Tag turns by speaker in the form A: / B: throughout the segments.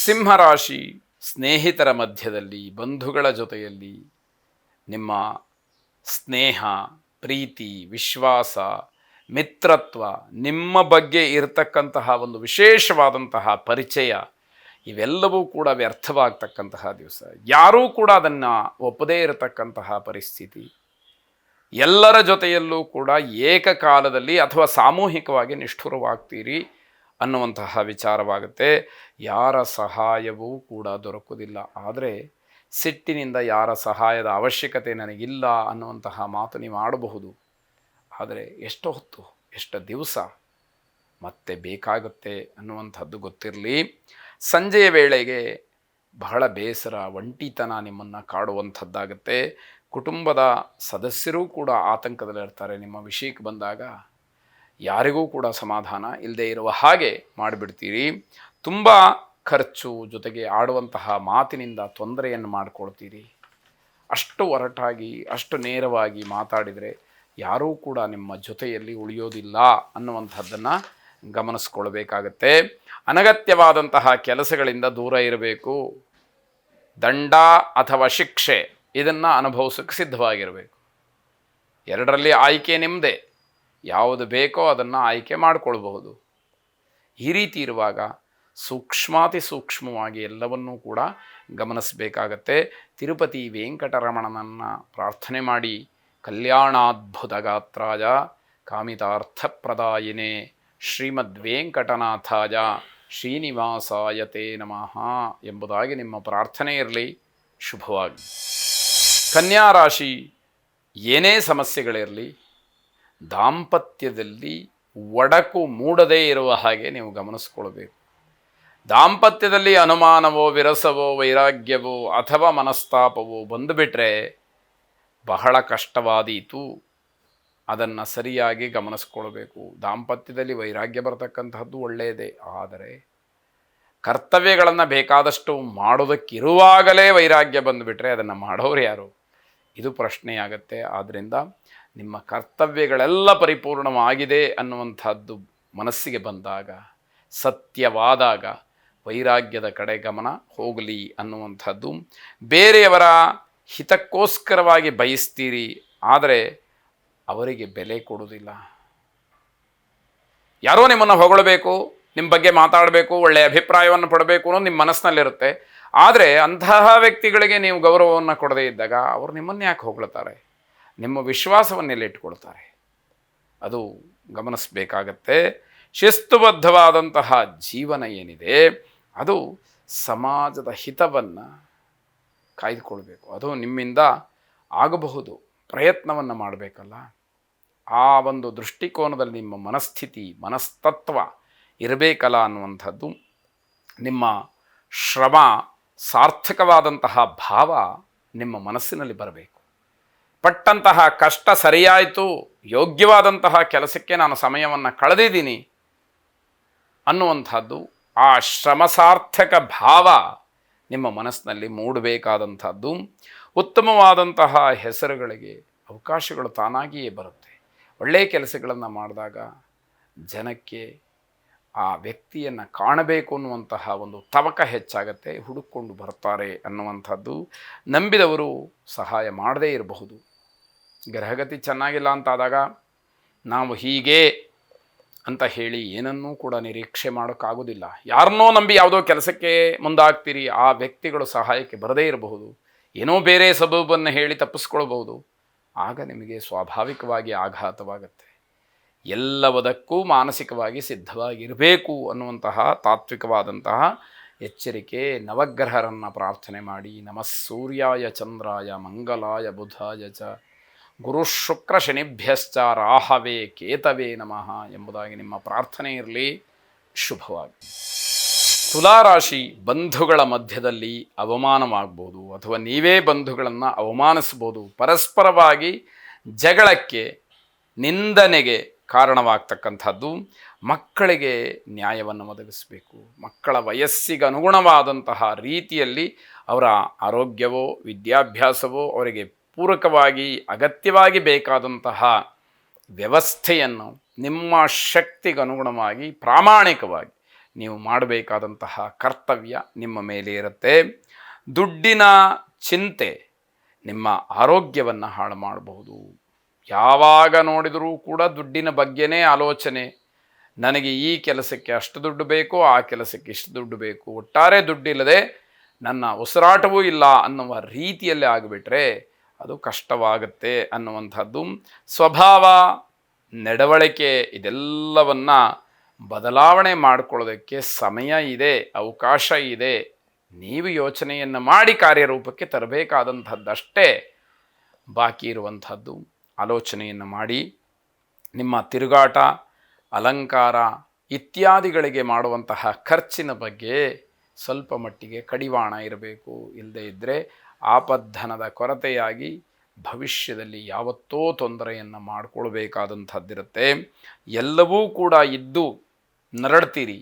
A: ಸಿಂಹರಾಶಿ ಸ್ನೇಹಿತರ ಮಧ್ಯದಲ್ಲಿ, ಬಂಧುಗಳ ಜೊತೆಯಲ್ಲಿ ನಿಮ್ಮ ಸ್ನೇಹ, ಪ್ರೀತಿ, ವಿಶ್ವಾಸ, ಮಿತ್ರತ್ವ, ನಿಮ್ಮ ಬಗ್ಗೆ ಇರತಕ್ಕಂತಹ ಒಂದು ವಿಶೇಷವಾದಂತಹ ಪರಿಚಯ ಇವೆಲ್ಲವೂ ಕೂಡ ವ್ಯರ್ಥವಾಗ್ತಕ್ಕಂತಹ ದಿವಸ. ಯಾರೂ ಕೂಡ ಅದನ್ನು ಒಪ್ಪದೇ ಇರತಕ್ಕಂತಹ ಪರಿಸ್ಥಿತಿ. ಎಲ್ಲರ ಜೊತೆಯಲ್ಲೂ ಕೂಡ ಏಕಕಾಲದಲ್ಲಿ ಅಥವಾ ಸಾಮೂಹಿಕವಾಗಿ ನಿಷ್ಠುರವಾಗ್ತೀರಿ ಅನ್ನುವಂತಹ ವಿಚಾರವಾಗುತ್ತೆ. ಯಾರ ಸಹಾಯವೂ ಕೂಡ ದೊರಕುವುದಿಲ್ಲ. ಆದರೆ ಸಿಟ್ಟಿನಿಂದ ಯಾರ ಸಹಾಯದ ಅವಶ್ಯಕತೆ ನನಗಿಲ್ಲ ಅನ್ನುವಂತಹ ಮಾತು ನೀವು ಆಡಬಹುದು. ಆದರೆ ಎಷ್ಟು ಹೊತ್ತು, ಎಷ್ಟು ದಿವಸ ಮತ್ತೆ ಬೇಕಾಗುತ್ತೆ ಅನ್ನುವಂಥದ್ದು ಗೊತ್ತಿರಲಿ. ಸಂಜೆಯ ವೇಳೆಗೆ ಬಹಳ ಬೇಸರ, ಒಂಟಿತನ ನಿಮ್ಮನ್ನು ಕಾಡುವಂಥದ್ದಾಗುತ್ತೆ. ಕುಟುಂಬದ ಸದಸ್ಯರೂ ಕೂಡ ಆತಂಕದಲ್ಲಿರ್ತಾರೆ. ನಿಮ್ಮ ವಿಷಯಕ್ಕೆ ಬಂದಾಗ ಯಾರಿಗೂ ಕೂಡ ಸಮಾಧಾನ ಇಲ್ಲದೆ ಇರುವ ಹಾಗೆ ಮಾಡಿಬಿಡ್ತೀರಿ. ತುಂಬ ಖರ್ಚು, ಜೊತೆಗೆ ಆಡುವಂತಹ ಮಾತಿನಿಂದ ತೊಂದರೆಯನ್ನು ಮಾಡಿಕೊಳ್ತೀರಿ. ಅಷ್ಟು ಒರಟಾಗಿ, ಅಷ್ಟು ನೇರವಾಗಿ ಮಾತಾಡಿದರೆ ಯಾರೂ ಕೂಡ ನಿಮ್ಮ ಜೊತೆಯಲ್ಲಿ ಉಳಿಯೋದಿಲ್ಲ ಅನ್ನುವಂಥದ್ದನ್ನು ಗಮನಿಸ್ಕೊಳ್ಬೇಕಾಗತ್ತೆ. ಅನಗತ್ಯವಾದಂತಹ ಕೆಲಸಗಳಿಂದ ದೂರ ಇರಬೇಕು. ದಂಡ ಅಥವಾ ಶಿಕ್ಷೆ ಇದನ್ನು ಅನುಭವಿಸೋಕ್ಕೆ ಸಿದ್ಧವಾಗಿರಬೇಕು. ಎರಡರಲ್ಲಿ ಆಯ್ಕೆ ನಿಮ್ಮದೇ. ಯಾವುದು ಬೇಕೋ ಅದನ್ನು ಆಯ್ಕೆ ಮಾಡಿಕೊಳ್ಬಹುದು. ಈ ರೀತಿ ಇರುವಾಗ ಸೂಕ್ಷ್ಮಾತಿ ಸೂಕ್ಷ್ಮವಾಗಿ ಎಲ್ಲವನ್ನೂ ಕೂಡ ಗಮನಿಸಬೇಕಾಗತ್ತೆ. ತಿರುಪತಿ ವೆಂಕಟರಮಣನನ್ನು ಪ್ರಾರ್ಥನೆ ಮಾಡಿ, ಕಲ್ಯಾಣಾದ್ಭುತ ಗಾತ್ರಾಯ ಕಾಮಿತಾರ್ಥಪ್ರದಾಯಿನೇ ಶ್ರೀಮದ್ವೆಂಕಟನಾಥಾಯ ಶ್ರೀನಿವಾಸಾಯ ತೇ ನಮಃ ಎಂಬುದಾಗಿ ನಿಮ್ಮ ಪ್ರಾರ್ಥನೆ ಇರಲಿ. ಶುಭವಾಗಿ. ಕನ್ಯಾ ರಾಶಿ, ಏನೇ ಸಮಸ್ಯೆಗಳಿರಲಿ ದಾಂಪತ್ಯದಲ್ಲಿ ಒಡಕು ಮೂಡದೇ ಇರುವ ಹಾಗೆ ನೀವು ಗಮನಿಸ್ಕೊಳ್ಬೇಕು. ದಾಂಪತ್ಯದಲ್ಲಿ ಅನುಮಾನವೋ, ವಿರಸವೋ, ವೈರಾಗ್ಯವೋ ಅಥವಾ ಮನಸ್ತಾಪವೋ ಬಂದುಬಿಟ್ರೆ ಬಹಳ ಕಷ್ಟವಾದೀತು. ಅದನ್ನು ಸರಿಯಾಗಿ ಗಮನಿಸ್ಕೊಳ್ಬೇಕು. ದಾಂಪತ್ಯದಲ್ಲಿ ವೈರಾಗ್ಯ ಬರತಕ್ಕಂತಹದ್ದು ಒಳ್ಳೆಯದೇ. ಆದರೆ ಕರ್ತವ್ಯಗಳನ್ನು ಬೇಕಾದಷ್ಟು ಮಾಡೋದಕ್ಕಿರುವಾಗಲೇ ವೈರಾಗ್ಯ ಬಂದುಬಿಟ್ರೆ ಅದನ್ನು ಮಾಡೋರು ಯಾರು? ಇದು ಪ್ರಶ್ನೆಯಾಗತ್ತೆ. ಆದ್ದರಿಂದ ನಿಮ್ಮ ಕರ್ತವ್ಯಗಳೆಲ್ಲ ಪರಿಪೂರ್ಣವಾಗಿದೆ ಅನ್ನುವಂಥದ್ದು ಮನಸ್ಸಿಗೆ ಬಂದಾಗ, ಸತ್ಯವಾದಾಗ ವೈರಾಗ್ಯದ ಕಡೆ ಗಮನ ಹೋಗಲಿ ಅನ್ನುವಂಥದ್ದು. ಬೇರೆಯವರ ಹಿತಕ್ಕೋಸ್ಕರವಾಗಿ ಬಯಸ್ತೀರಿ, ಆದರೆ ಅವರಿಗೆ ಬೆಲೆ ಕೊಡುವುದಿಲ್ಲ. ಯಾರೋ ನಿಮ್ಮನ್ನು ಹೊಗಳಬೇಕು, ನಿಮ್ಮ ಬಗ್ಗೆ ಮಾತಾಡಬೇಕು, ಒಳ್ಳೆಯ ಅಭಿಪ್ರಾಯವನ್ನು ಪಡಬೇಕು ಅನ್ನೋದು ನಿಮ್ಮ ಮನಸ್ಸಿನಲ್ಲಿರುತ್ತೆ. ಆದರೆ ಅಂತಹ ವ್ಯಕ್ತಿಗಳಿಗೆ ನೀವು ಗೌರವವನ್ನು ಕೊಡದೇ ಇದ್ದಾಗ ಅವರು ನಿಮ್ಮನ್ನು ಯಾಕೆ ಹೊಗಳ್ತಾರೆ? ನಿಮ್ಮ ವಿಶ್ವಾಸವನ್ನೆಲ್ಲ ಇಟ್ಕೊಳ್ತಾರೆ. ಅದು ಗಮನಿಸಬೇಕಾಗತ್ತೆ. ಶಿಸ್ತುಬದ್ಧವಾದಂತಹ ಜೀವನ ಏನಿದೆ ಅದು ಸಮಾಜದ ಹಿತವನ್ನು ಕಾಯ್ದುಕೊಳ್ಬೇಕು. ಅದು ನಿಮ್ಮಿಂದ ಆಗಬಹುದು. ಪ್ರಯತ್ನವನ್ನು ಮಾಡಬೇಕಲ್ಲ. ಆ ಒಂದು ದೃಷ್ಟಿಕೋನದಲ್ಲಿ ನಿಮ್ಮ ಮನಸ್ಥಿತಿ, ಮನಸ್ತತ್ವ ಇರಬೇಕಲ್ಲ ಅನ್ನುವಂಥದ್ದು. ನಿಮ್ಮ ಶ್ರಮ ಸಾರ್ಥಕವಾದಂತಹ ಭಾವ ನಿಮ್ಮ ಮನಸ್ಸಿನಲ್ಲಿ ಬರಬೇಕು. ಪಟ್ಟಂತಹ ಕಷ್ಟ ಸರಿಯಾಯಿತು, ಯೋಗ್ಯವಾದಂತಹ ಕೆಲಸಕ್ಕೆ ನಾನು ಸಮಯವನ್ನು ಕಳೆದಿದ್ದೀನಿ ಅನ್ನುವಂಥದ್ದು, ಆ ಶ್ರಮ ಸಾರ್ಥಕ ಭಾವ ನಿಮ್ಮ ಮನಸ್ಸಿನಲ್ಲಿ ಮೂಡಬೇಕಾದಂಥದ್ದು. ಉತ್ತಮವಾದಂತಹ ಹೆಸರುಗಳಿಗೆ ಅವಕಾಶಗಳು ತಾನಾಗಿಯೇ ಬರುತ್ತೆ. ಒಳ್ಳೆಯ ಕೆಲಸಗಳನ್ನು ಮಾಡಿದಾಗ ಜನಕ್ಕೆ ಆ ವ್ಯಕ್ತಿಯನ್ನು ಕಾಣಬೇಕು ಅನ್ನುವಂತಹ ಒಂದು ತವಕ ಹೆಚ್ಚಾಗತ್ತೆ. ಹುಡುಕೊಂಡು ಬರ್ತಾರೆ ಅನ್ನುವಂಥದ್ದು. ನಂಬಿದವರು ಸಹಾಯ ಮಾಡದೇ ಇರಬಹುದು. ಗ್ರಹಗತಿ ಚೆನ್ನಾಗಿಲ್ಲ ಅಂತಾದಾಗ ನಾವು ಹೀಗೆ ಅಂತ ಹೇಳಿ ಏನನ್ನೂ ಕೂಡ ನಿರೀಕ್ಷೆ ಮಾಡೋಕ್ಕಾಗೋದಿಲ್ಲ. ಯಾರನ್ನೋ ನಂಬಿ ಯಾವುದೋ ಕೆಲಸಕ್ಕೆ ಮುಂದಾಗ್ತೀರಿ, ಆ ವ್ಯಕ್ತಿಗಳು ಸಹಾಯಕ್ಕೆ ಬರದೇ ಇರಬಹುದು. ಏನೋ ಬೇರೆ ಸಬಬನ್ನು ಹೇಳಿ ತಪ್ಪಿಸ್ಕೊಳ್ಬಹುದು. ಆಗ ನಿಮಗೆ ಸ್ವಾಭಾವಿಕವಾಗಿ ಆಘಾತವಾಗುತ್ತೆ. ಎಲ್ಲವದಕ್ಕೂ ಮಾನಸಿಕವಾಗಿ ಸಿದ್ಧವಾಗಿರಬೇಕು ಅನ್ನುವಂತಹ ತಾತ್ವಿಕವಾದಂತಹ ಎಚ್ಚರಿಕೆ. ನವಗ್ರಹರನ್ನು ಪ್ರಾರ್ಥನೆ ಮಾಡಿ, ನಮಃ ಸೂರ್ಯಾಯ ಚಂದ್ರಾಯ ಮಂಗಲಾಯ ಬುಧಾಯ ಚ ಗುರು ಶುಕ್ರ ಶನಿಭ್ಯಶ್ಚ ರಾಹವೇ ಕೇತವೇ ನಮಃ ಎಂಬುದಾಗಿ ನಿಮ್ಮ ಪ್ರಾರ್ಥನೆ ಇರಲಿ. ಶುಭವಾಗಿ. ತುಲಾರಾಶಿ, ಬಂಧುಗಳ ಮಧ್ಯದಲ್ಲಿ ಅವಮಾನವಾಗ್ಬೋದು ಅಥವಾ ನೀವೇ ಬಂಧುಗಳನ್ನು ಅವಮಾನಿಸ್ಬೋದು. ಪರಸ್ಪರವಾಗಿ ಜಗಳಕ್ಕೆ, ನಿಂದನೆಗೆ ಕಾರಣವಾಗ್ತಕ್ಕಂಥದ್ದು. ಮಕ್ಕಳಿಗೆ ನ್ಯಾಯವನ್ನು ಒದಗಿಸಬೇಕು. ಮಕ್ಕಳ ವಯಸ್ಸಿಗೆ ಅನುಗುಣವಾದಂತಹ ರೀತಿಯಲ್ಲಿ ಅವರ ಆರೋಗ್ಯವೋ, ವಿದ್ಯಾಭ್ಯಾಸವೋ, ಅವರಿಗೆ ಪೂರಕವಾಗಿ ಅಗತ್ಯವಾಗಿ ಬೇಕಾದಂತಹ ವ್ಯವಸ್ಥೆಯನ್ನು ನಿಮ್ಮ ಶಕ್ತಿಗನುಗುಣವಾಗಿ ಪ್ರಾಮಾಣಿಕವಾಗಿ ನೀವು ಮಾಡಬೇಕಾದಂತಹ ಕರ್ತವ್ಯ ನಿಮ್ಮ ಮೇಲೆ ಇರುತ್ತೆ. ದುಡ್ಡಿನ ಚಿಂತೆ ನಿಮ್ಮ ಆರೋಗ್ಯವನ್ನು ಹಾಳು ಮಾಡಬಹುದು. ಯಾವಾಗ ನೋಡಿದರೂ ಕೂಡ ದುಡ್ಡಿನ ಬಗ್ಗೆನೇ ಆಲೋಚನೆ. ನನಗೆ ಈ ಕೆಲಸಕ್ಕೆ ಅಷ್ಟು ದುಡ್ಡು ಬೇಕು, ಆ ಕೆಲಸಕ್ಕೆ ಇಷ್ಟು ದುಡ್ಡು ಬೇಕು, ಒಟ್ಟಾರೆ ದುಡ್ಡಿಲ್ಲದೆ ನನ್ನ ಉಸಿರಾಟವೂ ಇಲ್ಲ ಅನ್ನುವ ರೀತಿಯಲ್ಲಿ ಆಗಿಬಿಟ್ರೆ ಅದು ಕಷ್ಟವಾಗುತ್ತೆ ಅನ್ನುವಂಥದ್ದು. ಸ್ವಭಾವ, ನಡವಳಿಕೆ ಇದೆಲ್ಲವನ್ನು ಬದಲಾವಣೆ ಮಾಡಿಕೊಳ್ಳೋದಕ್ಕೆ ಸಮಯ ಇದೆ, ಅವಕಾಶ ಇದೆ. ನೀವು ಯೋಚನೆಯನ್ನು ಮಾಡಿ ಕಾರ್ಯರೂಪಕ್ಕೆ ತರಬೇಕಾದಂಥದ್ದಷ್ಟೇ ಬಾಕಿ ಇರುವಂಥದ್ದು. ಆಲೋಚನೆಯನ್ನು ಮಾಡಿ ನಿಮ್ಮ ತಿರುಗಾಟ, ಅಲಂಕಾರ ಇತ್ಯಾದಿಗಳಿಗೆ ಮಾಡುವಂತಹ ಖರ್ಚಿನ ಬಗ್ಗೆ ಸ್ವಲ್ಪ ಮಟ್ಟಿಗೆ ಕಡಿವಾಣ ಇರಬೇಕು. ಇಲ್ಲದೇ ಇದ್ದರೆ ಆಪದ್ಧನದ ಕೊರತೆಯಾಗಿ ಭವಿಷ್ಯದಲ್ಲಿ ಯಾವತ್ತೋ ತೊಂದರೆಯನ್ನು ಮಾಡಿಕೊಳ್ಬೇಕಾದಂಥದ್ದಿರುತ್ತೆ. ಎಲ್ಲವೂ ಕೂಡ ಇದ್ದು ನರಳ್ತೀರಿ.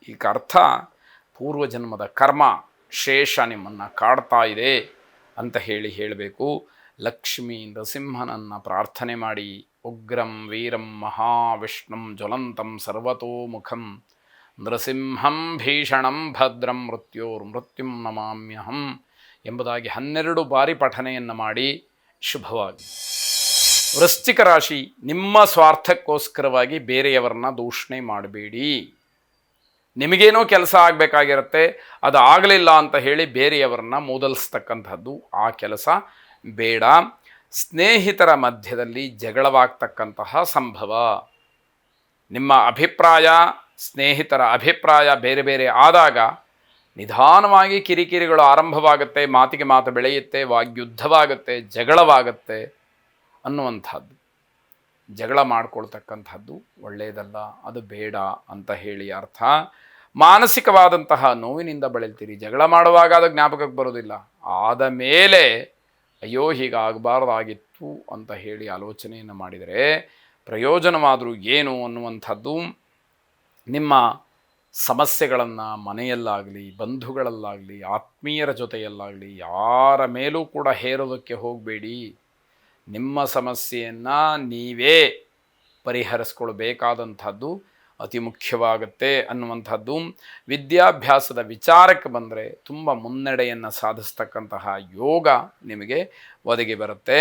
A: ಈಗ ಅರ್ಥ ಪೂರ್ವಜನ್ಮದ ಕರ್ಮ ಶೇಷ ನಿಮ್ಮನ್ನು ಕಾಡ್ತಾ ಇದೆ ಅಂತ ಹೇಳಬೇಕು. ಲಕ್ಷ್ಮೀ ನರಸಿಂಹನನ್ನು ಪ್ರಾರ್ಥನೆ ಮಾಡಿ, ಉಗ್ರಂ ವೀರಂ ಮಹಾವಿಷ್ಣುಂ ಜ್ವಲಂತಂ ಸರ್ವತೋಮುಖಂ ನೃಸಿಂಹಂ ಭೀಷಣಂ ಭದ್ರಂ ಮೃತ್ಯುಂ ನಮಾಮ್ಯಹಂ ಎಂಬುದಾಗಿ 12 ಬಾರಿ ಪಠನೆಯನ್ನು ಮಾಡಿ ಶುಭವಾಗಿ. ವೃಶ್ಚಿಕ ರಾಶಿ, ನಿಮ್ಮ ಸ್ವಾರ್ಥಕ್ಕೋಸ್ಕರವಾಗಿ ಬೇರೆಯವರನ್ನ ದೂಷಣೆ ಮಾಡಬೇಡಿ. ನಿಮಗೇನೋ ಕೆಲಸ ಆಗಬೇಕಾಗಿರುತ್ತೆ, ಅದು ಆಗಲಿಲ್ಲ ಅಂತ ಹೇಳಿ ಬೇರೆಯವರನ್ನ ಮೂದಲಿಸ್ತಕ್ಕಂಥದ್ದು ಆ ಕೆಲಸ ಬೇಡ. ಸ್ನೇಹಿತರ ಮಧ್ಯದಲ್ಲಿ ಜಗಳವಾಗ್ತಕ್ಕಂತಹ ಸಂಭವ. ನಿಮ್ಮ ಅಭಿಪ್ರಾಯ, ಸ್ನೇಹಿತರ ಅಭಿಪ್ರಾಯ ಬೇರೆ ಬೇರೆ ಆದಾಗ ನಿಧಾನವಾಗಿ ಕಿರಿಕಿರಿಗಳು ಆರಂಭವಾಗುತ್ತೆ, ಮಾತಿಗೆ ಮಾತು ಬೆಳೆಯುತ್ತೆ, ವಾಗ್ಯುದ್ಧವಾಗುತ್ತೆ, ಜಗಳವಾಗುತ್ತೆ ಅನ್ನುವಂಥದ್ದು. ಜಗಳ ಮಾಡಿಕೊಳ್ತಕ್ಕಂಥದ್ದು ಒಳ್ಳೆಯದಲ್ಲ, ಅದು ಬೇಡ ಅಂತ ಹೇಳಿ ಅರ್ಥ. ಮಾನಸಿಕವಾದಂತಹ ನೋವಿನಿಂದ ಬಳಲ್ತೀರಿ. ಜಗಳ ಮಾಡುವಾಗ ಅದು ಜ್ಞಾಪಕಕ್ಕೆ ಬರೋದಿಲ್ಲ, ಆದ ಮೇಲೆ ಅಯ್ಯೋ ಹೀಗಾಗಬಾರ್ದಾಗಿತ್ತು ಅಂತ ಹೇಳಿ ಆಲೋಚನೆಯನ್ನು ಮಾಡಿದರೆ ಪ್ರಯೋಜನವಾದರೂ ಏನು ಅನ್ನುವಂಥದ್ದು. ನಿಮ್ಮ ಸಮಸ್ಯೆಗಳನ್ನು ಮನೆಯಲ್ಲಾಗಲಿ, ಬಂಧುಗಳಲ್ಲಾಗಲಿ, ಆತ್ಮೀಯರ ಜೊತೆಯಲ್ಲಾಗಲಿ ಯಾರ ಮೇಲೂ ಕೂಡ ಹೇರೋದಕ್ಕೆ ಹೋಗಬೇಡಿ. ನಿಮ್ಮ ಸಮಸ್ಯೆಯನ್ನು ನೀವೇ ಪರಿಹರಿಸ್ಕೊಳ್ಬೇಕಾದಂಥದ್ದು ಅತಿ ಮುಖ್ಯವಾಗುತ್ತೆ ಅನ್ನುವಂಥದ್ದು. ವಿದ್ಯಾಭ್ಯಾಸದ ವಿಚಾರಕ್ಕೆ ಬಂದರೆ ತುಂಬ ಮುನ್ನಡೆಯನ್ನು ಸಾಧಿಸ್ತಕ್ಕಂತಹ ಯೋಗ ನಿಮಗೆ ಒದಗಿ ಬರುತ್ತೆ.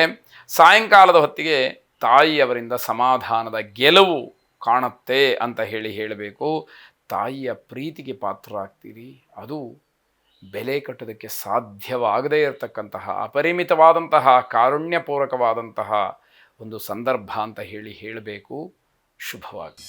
A: ಸಾಯಂಕಾಲದ ಹೊತ್ತಿಗೆ ತಾಯಿಯವರಿಂದ ಸಮಾಧಾನದ ಗೆಲುವು ಕಾಣುತ್ತೆ ಅಂತ ಹೇಳಬೇಕು. ತಾಯಿಯ ಪ್ರೀತಿಗೆ ಪಾತ್ರರಾಗ್ತೀರಿ. ಅದು ಬೆಲೆ ಕಟ್ಟೋದಕ್ಕೆ ಸಾಧ್ಯವಾಗದೇ ಇರತಕ್ಕಂತಹ ಅಪರಿಮಿತವಾದಂತಹ ಕಾರುಣ್ಯಪೂರ್ವಕವಾದಂತಹ ಒಂದು ಸಂದರ್ಭ ಅಂತ ಹೇಳಬೇಕು. ಶುಭವಾಗಿ.